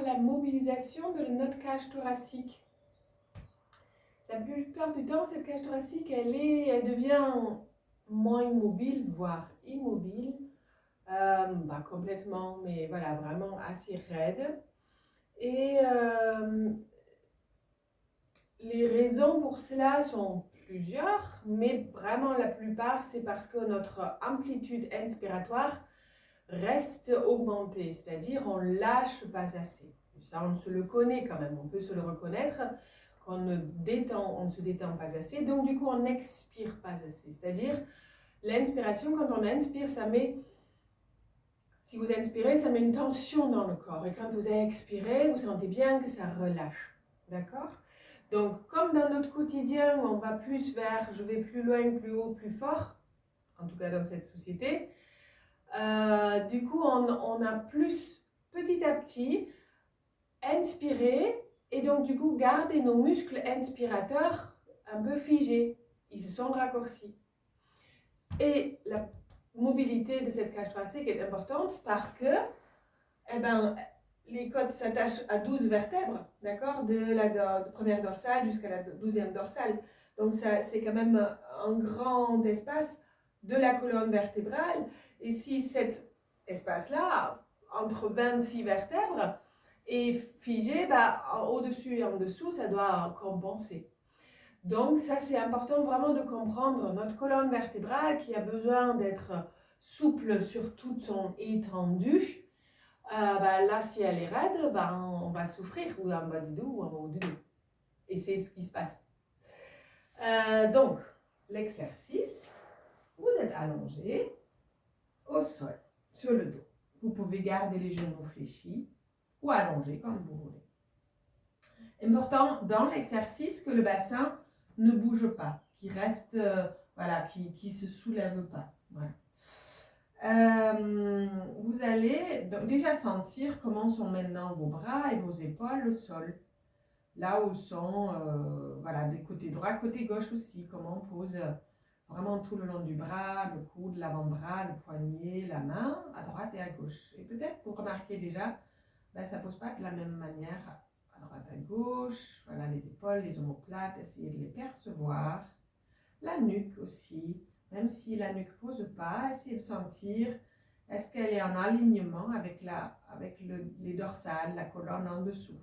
la mobilisation de notre cage thoracique. La plupart du temps, cette cage thoracique, elle devient moins mobile, voire immobile, complètement, mais voilà, vraiment assez raide. Et les raisons pour cela sont plusieurs, mais vraiment la plupart, c'est parce que notre amplitude inspiratoire reste augmentée, c'est-à-dire on lâche pas assez. Ça, on se le connaît quand même, on peut se le reconnaître, qu'on on ne se détend pas assez, donc du coup on n'expire pas assez. C'est-à-dire l'inspiration, quand on inspire, ça met, si vous inspirez, ça met une tension dans le corps, et quand vous expirez, vous sentez bien que ça relâche, d'accord? Donc comme dans notre quotidien, on va plus vers, je vais plus loin, plus haut, plus fort, en tout cas dans cette société, du coup, on a plus petit à petit inspiré et donc du coup garder nos muscles inspirateurs un peu figés. Ils se sont raccourcis. Et la mobilité de cette cage thoracique est importante parce que les côtes s'attachent à 12 vertèbres, d'accord, de la première dorsale jusqu'à la 12e dorsale. Donc ça, c'est quand même un grand espace de la colonne vertébrale. Et si cet espace-là, entre 26 vertèbres, est figé, au-dessus et en dessous, ça doit compenser. Donc ça, c'est important vraiment de comprendre notre colonne vertébrale qui a besoin d'être souple sur toute son étendue. Là, si elle est raide, on va souffrir, ou en bas du dos ou en haut du dos. Et c'est ce qui se passe. Donc, l'exercice, vous êtes allongé au sol, sur le dos. Vous pouvez garder les genoux fléchis ou allongés comme vous voulez. Important dans l'exercice que le bassin ne bouge pas, qui reste, qui se soulève pas. Voilà. Vous allez donc déjà sentir comment sont maintenant vos bras et vos épaules au sol. Là où sont, des côtés droit, côté gauche aussi, comment on pose vraiment tout le long du bras, le coude, l'avant-bras, le poignet, la main, à droite et à gauche. Et peut-être vous remarquez déjà, ça ne pose pas de la même manière à droite, à gauche. Voilà, les épaules, les omoplates, essayez de les percevoir. La nuque aussi, même si la nuque ne pose pas, essayez de sentir, est-ce qu'elle est en alignement avec les dorsales, la colonne en dessous.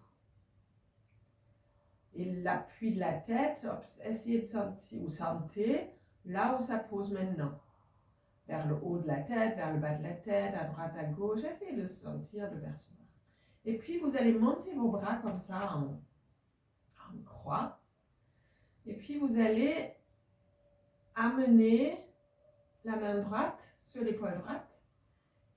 Et l'appui de la tête, essayez de sentir, ou sentez là où ça pose maintenant. Vers le haut de la tête, vers le bas de la tête, à droite, à gauche, essayez de sentir, de percevoir. Et puis vous allez monter vos bras comme ça en croix. Et puis vous allez amener la main droite sur l'épaule droite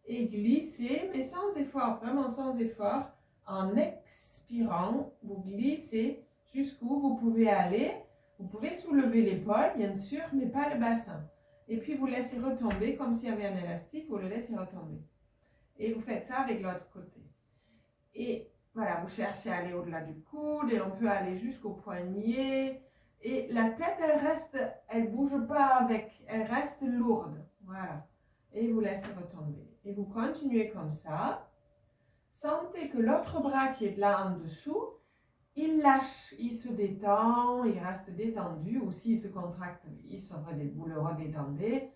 et glisser, mais sans effort, vraiment sans effort, en expirant, vous glissez jusqu'où vous pouvez aller. Vous pouvez soulever l'épaule, bien sûr, mais pas le bassin. Et puis vous laissez retomber, comme s'il y avait un élastique, vous le laissez retomber. Et vous faites ça avec l'autre côté. Et voilà, vous cherchez à aller au-delà du coude, et on peut aller jusqu'au poignet. Et la tête, elle bouge pas avec, elle reste lourde. Voilà. Et vous laissez retomber. Et vous continuez comme ça. Sentez que l'autre bras qui est là en dessous, il lâche, il se détend, il reste détendu. Ou s'il se contracte, vous le redétendez.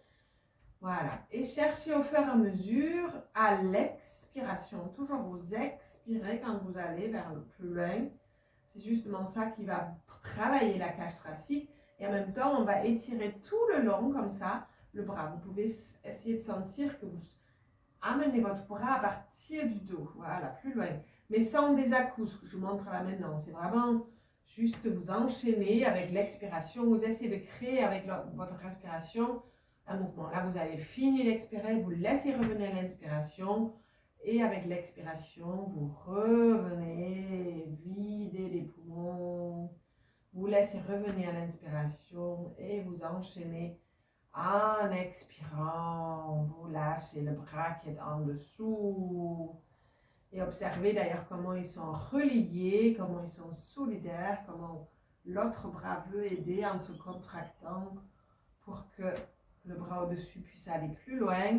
Voilà. Et cherchez au fur et à mesure, à l'expiration. Toujours vous expirez quand vous allez vers le plus loin. C'est justement ça qui va travailler la cage thoracique. Et en même temps, on va étirer tout le long comme ça le bras. Vous pouvez essayer de sentir que vous amenez votre bras à partir du dos. Voilà, plus loin. Mais sans des à-coups, ce que je vous montre là maintenant. C'est vraiment juste vous enchaîner avec l'expiration. Vous essayez de créer avec votre respiration un mouvement. Là, vous avez fini d'expirer. Vous laissez revenir l'inspiration. Et avec l'expiration, vous revenez, videz les poumons. Vous laissez revenir l'inspiration et vous enchaînez. En expirant, vous lâchez le bras qui est en dessous. Et observez d'ailleurs comment ils sont reliés, comment ils sont solidaires, comment l'autre bras veut aider en se contractant pour que le bras au-dessus puisse aller plus loin.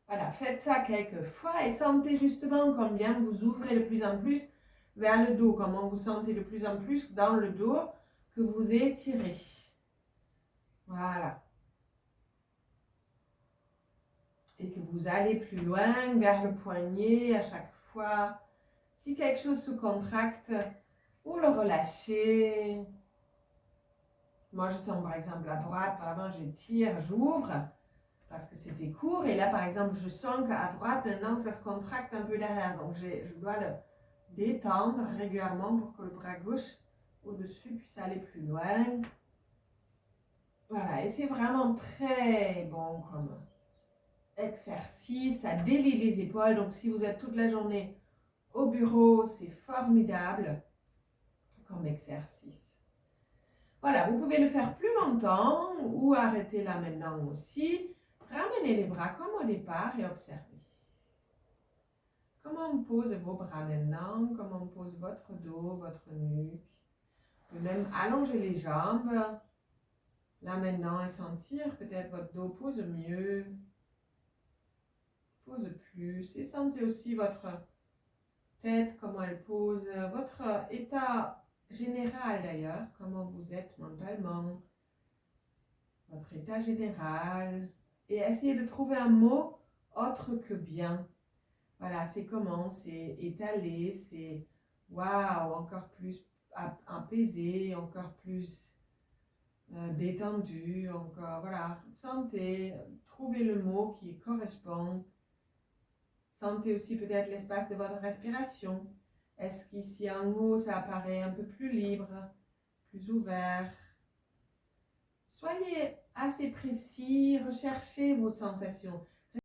Voilà, faites ça quelques fois et sentez justement combien vous ouvrez de plus en plus vers le dos, comment vous sentez de plus en plus dans le dos que vous étirez. Voilà. Et que vous allez plus loin vers le poignet à chaque fois. Si quelque chose se contracte, vous le relâchez. Moi, je sens par exemple à droite, vraiment, j'étire, j'ouvre parce que c'était court. Et là, par exemple, je sens qu'à droite, maintenant, ça se contracte un peu derrière. Donc, je dois le détendre régulièrement pour que le bras gauche au-dessus puisse aller plus loin. Voilà, et c'est vraiment très bon comme exercice. Ça délie les épaules. Donc, si vous êtes toute la journée au bureau, c'est formidable comme exercice. Voilà, vous pouvez le faire plus longtemps ou arrêter là maintenant aussi. Ramenez les bras comme au départ et observez. Comment on pose vos bras maintenant, comment on pose votre dos, votre nuque. Vous pouvez même allonger les jambes là maintenant et sentir peut-être votre dos pose mieux, pose plus. Et sentez aussi votre tête, comment elle pose, votre état général d'ailleurs, comment vous êtes mentalement, votre état général. Et essayez de trouver un mot autre que bien. Voilà, c'est comment, c'est étalé, c'est waouh, encore plus apaisé, encore plus détendu, encore, voilà. Sentez, trouvez le mot qui correspond. Sentez aussi peut-être l'espace de votre respiration. Est-ce qu'ici en haut, ça apparaît un peu plus libre, plus ouvert? Soyez assez précis, recherchez vos sensations.